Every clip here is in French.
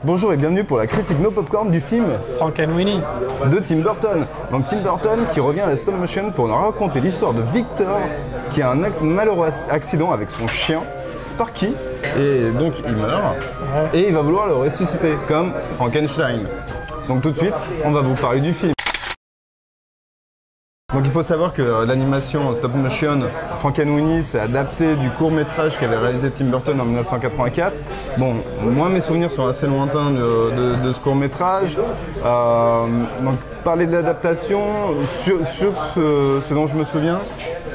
Bonjour et bienvenue pour la critique No Popcorn du film Frankenweenie de Tim Burton. Donc Tim Burton qui revient à la stop motion pour nous raconter l'histoire de Victor qui a un malheureux accident avec son chien Sparky et donc il meurt et il va vouloir le ressusciter comme Frankenstein. Donc tout de suite on va vous parler du film. Donc il faut savoir que l'animation en stop motion Frankenweenie c'est adapté du court-métrage qu'avait réalisé Tim Burton en 1984. Bon, moi mes souvenirs sont assez lointains de ce court-métrage. Donc parler de l'adaptation, sur ce dont je me souviens,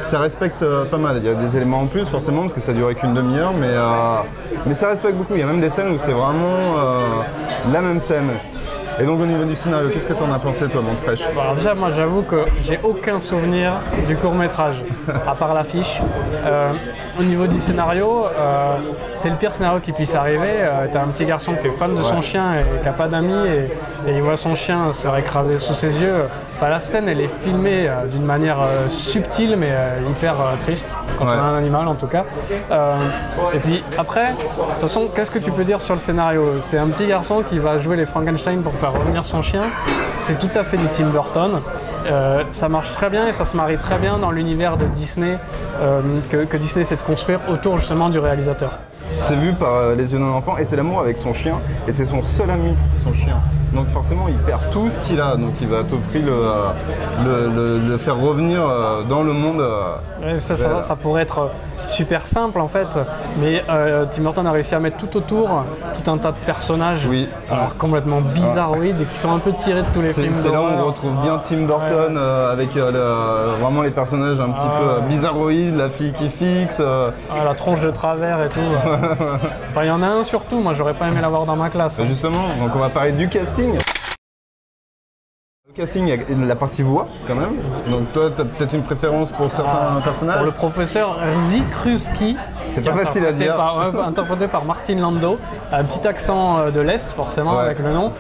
ça respecte pas mal. Il y a des éléments en plus forcément parce que ça durait qu'une demi-heure, mais ça respecte beaucoup. Il y a même des scènes où c'est vraiment la même scène. Et donc au niveau du scénario, qu'est-ce que tu en as pensé toi, mon fraîche? Alors déjà, moi j'avoue que j'ai aucun souvenir du court-métrage, à part l'affiche. Au niveau du scénario, c'est le pire scénario qui puisse arriver. T'as un petit garçon qui est fan de son chien et qui n'a pas d'amis et il voit son chien se faire écraser sous ses yeux. Enfin, la scène elle est filmée d'une manière subtile mais hyper triste, quand on a un animal en tout cas. Et puis après, de toute façon, qu'est-ce que tu peux dire sur le scénario? C'est un petit garçon qui va jouer les Frankenstein pour faire revenir son chien. C'est tout à fait du Tim Burton. Ça marche très bien et ça se marie très bien dans l'univers de Disney que Disney essaie de construire autour justement du réalisateur. C'est vu par les yeux d'un enfant et c'est l'amour avec son chien et c'est son seul ami, son chien. Donc forcément il perd tout ce qu'il a, donc il va à tout prix le faire revenir dans le monde. Ça pourrait être super simple en fait, mais Tim Burton a réussi à mettre tout autour tout un tas de personnages complètement bizarroïdes et qui sont un peu tirés de tous les films. C'est là où on retrouve bien Tim Burton avec vraiment les personnages un petit peu bizarroïdes, la fille qui fixe. La tronche de travers et tout. Enfin, il y en a un surtout, moi j'aurais pas aimé l'avoir dans ma classe. Justement, donc on va parler du casting. Le casting, il y a la partie voix quand même. Donc toi, tu as peut-être une préférence pour certains personnages. Pour le professeur Zikruski. C'est pas facile à dire. Interprété par Martin Landau. Un petit accent de l'Est, forcément, avec le nom.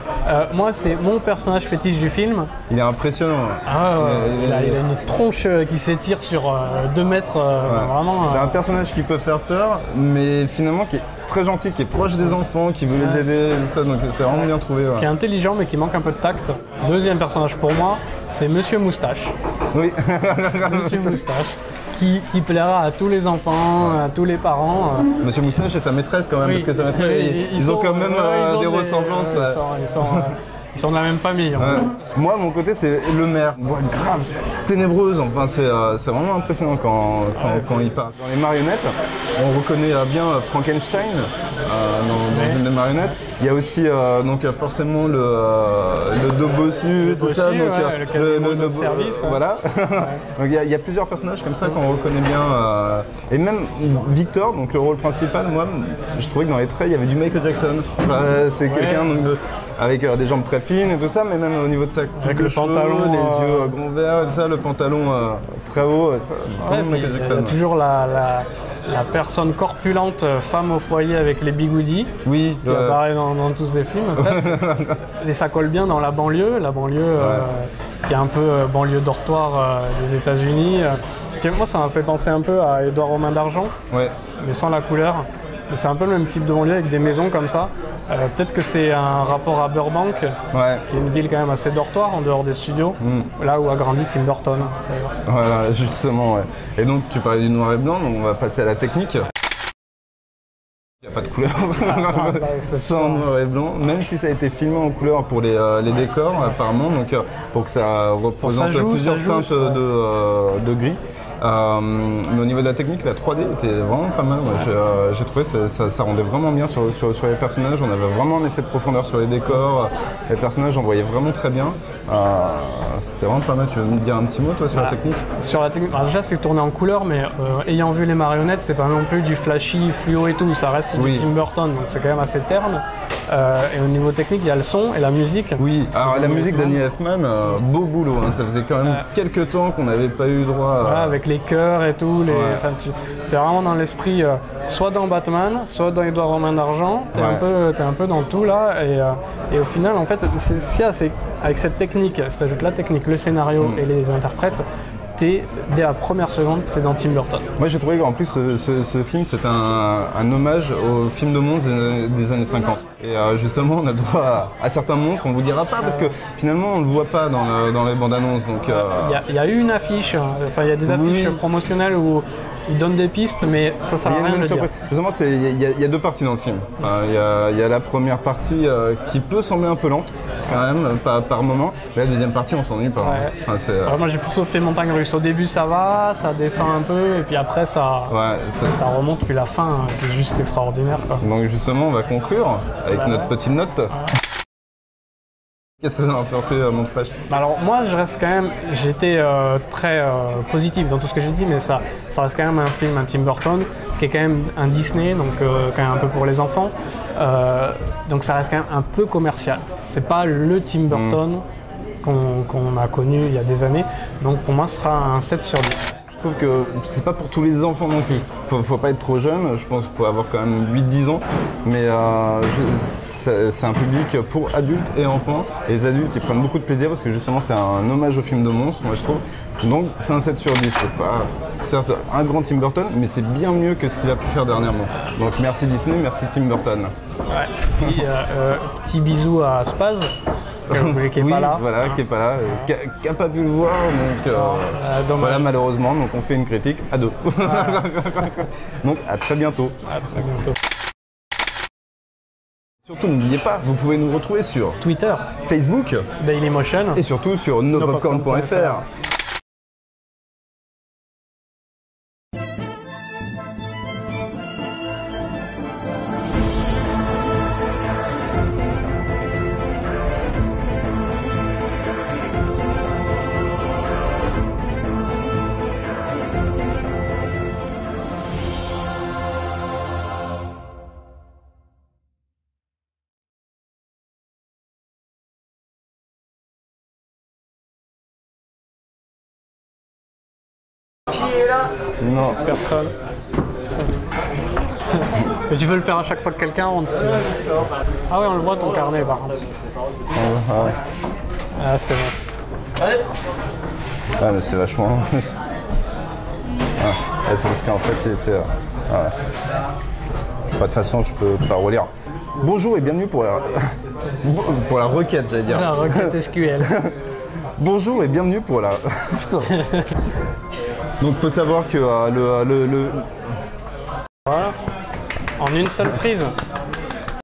Moi, c'est mon personnage fétiche du film. Il est impressionnant. Il a une tronche qui s'étire sur 2 mètres. Vraiment. C'est un personnage qui peut faire peur, mais finalement qui est très gentil, qui est proche des enfants, qui veut les aider, tout ça, donc c'est vraiment bien trouvé. Qui est intelligent mais qui manque un peu de tact. Deuxième personnage pour moi, c'est Monsieur Moustache. Oui. Monsieur Moustache. Qui plaira à tous les enfants, à tous les parents. Monsieur Moustache et sa maîtresse quand même, parce que sa maîtresse, ils ont quand même des ressemblances. Ils sont de la même famille. Moi, de mon côté, c'est le maire. Une voix grave, ténébreuse. Enfin, c'est vraiment impressionnant quand il parle. Dans les marionnettes, on reconnaît bien Frankenstein dans une des marionnettes. Il y a aussi donc forcément le dos bossu, tout ça. Donc, le service. Voilà. Donc il y a plusieurs personnages comme ça qu'on reconnaît bien. Et même Victor, donc le rôle principal, moi, je trouvais que dans les traits, il y avait du Michael Jackson. C'est quelqu'un avec des jambes très fines et tout ça, mais même au niveau de sa coupe avec le pantalon, les yeux grands verts, tout ça, le pantalon très haut. Michael Jackson. Il y a toujours la personne corpulente, femme au foyer avec les bigoudis, qui apparaît dans tous ces films. Et ça colle bien dans la banlieue qui est un peu banlieue dortoir des États-Unis. Moi, ça m'a fait penser un peu à Édouard Romain d'Argent, mais sans la couleur. C'est un peu le même type de banlieue avec des maisons comme ça. Peut-être que c'est un rapport à Burbank, qui est une ville quand même assez dortoir en dehors des studios, là où a grandi Tim Burton. Voilà, justement. Et donc tu parlais du noir et blanc, donc on va passer à la technique. Il n'y a pas de couleur, sans noir et blanc, même si ça a été filmé en couleur pour les décors apparemment, donc pour que ça représente plusieurs teintes de gris. Mais au niveau de la technique, la 3D était vraiment pas mal. J'ai trouvé que ça rendait vraiment bien sur les personnages. On avait vraiment un effet de profondeur sur les décors. Les personnages, on voyait vraiment très bien. C'était vraiment pas mal. Tu veux me dire un petit mot toi sur la technique? Sur la technique, déjà c'est tourné en couleur, mais ayant vu les marionnettes, c'est pas non plus du flashy, fluo et tout. Ça reste du Tim Burton, donc c'est quand même assez terne. Et au niveau technique, il y a le son et la musique. Oui, alors la musique d'Annie Elfman, beau boulot. Ça faisait quand même quelques temps qu'on n'avait pas eu droit avec les chœurs et tout. T'es vraiment dans l'esprit, soit dans Batman, soit dans Édouard Romain d'Argent. T'es un peu dans tout là. Et au final, en fait, c'est avec cette technique, si t'ajoutes la technique, le scénario et les interprètes, capté dès la première seconde que c'est dans Tim Burton. Moi j'ai trouvé qu'en plus ce film c'est un hommage au film de monstres des années 50. Et justement on a le droit à certains monstres, on vous dira pas parce que finalement on le voit pas dans les bandes annonces. Donc il y a eu une affiche, enfin il y a des affiches promotionnelles où ils donnent des pistes, mais ça sert à rien de le dire. Justement, il y a deux parties dans le film. Il y a la première partie qui peut sembler un peu lente, quand même, par moment. Mais la deuxième partie, on s'ennuie pas. Ouais. Enfin, moi, j'ai plutôt fait montagne russe. Au début, ça va, ça descend un peu, et puis après, ça remonte. Puis la fin, qui est juste extraordinaire, quoi. Donc justement, on va conclure avec notre petite note. Qu'est-ce que ça a influencé mon flash? Alors moi je reste quand même, j'étais très positif dans tout ce que j'ai dit, mais ça reste quand même un film, un Tim Burton, qui est quand même un Disney, donc quand même un peu pour les enfants, donc ça reste quand même un peu commercial. C'est pas le Tim Burton qu'on a connu il y a des années, donc pour moi ce sera un 7 sur 10. Je trouve que c'est pas pour tous les enfants non plus. Faut pas être trop jeune, je pense qu'il faut avoir quand même 8-10 ans, mais c'est un public pour adultes et enfants. Et les adultes ils prennent beaucoup de plaisir parce que justement c'est un hommage au film de monstres, moi je trouve. Donc c'est un 7 sur 10, c'est pas certes un grand Tim Burton, mais c'est bien mieux que ce qu'il a pu faire dernièrement. Donc merci Disney, merci Tim Burton. Ouais. Puis, petit bisou à Spaz. Qui est pas là. Voilà, qui est pas là, qui a pas pu le voir, donc voilà malheureusement, donc on fait une critique à deux. Voilà. Donc à très bientôt. À très bientôt. Surtout n'oubliez pas, vous pouvez nous retrouver sur Twitter, Facebook, Dailymotion et surtout sur nopopcorn.fr. Qui est là? Non. Personne. Mais tu peux le faire à chaque fois que quelqu'un rentre. Ah ouais, on le voit ton carnet par contre. Ah c'est bon. Ouais mais c'est vachement... c'est parce qu'en fait il était... De toute façon je peux pas relire. Bonjour et bienvenue pour la requête, j'allais dire. La requête SQL. Bonjour et bienvenue pour la... Putain. Donc il faut savoir que Voilà, en une seule prise.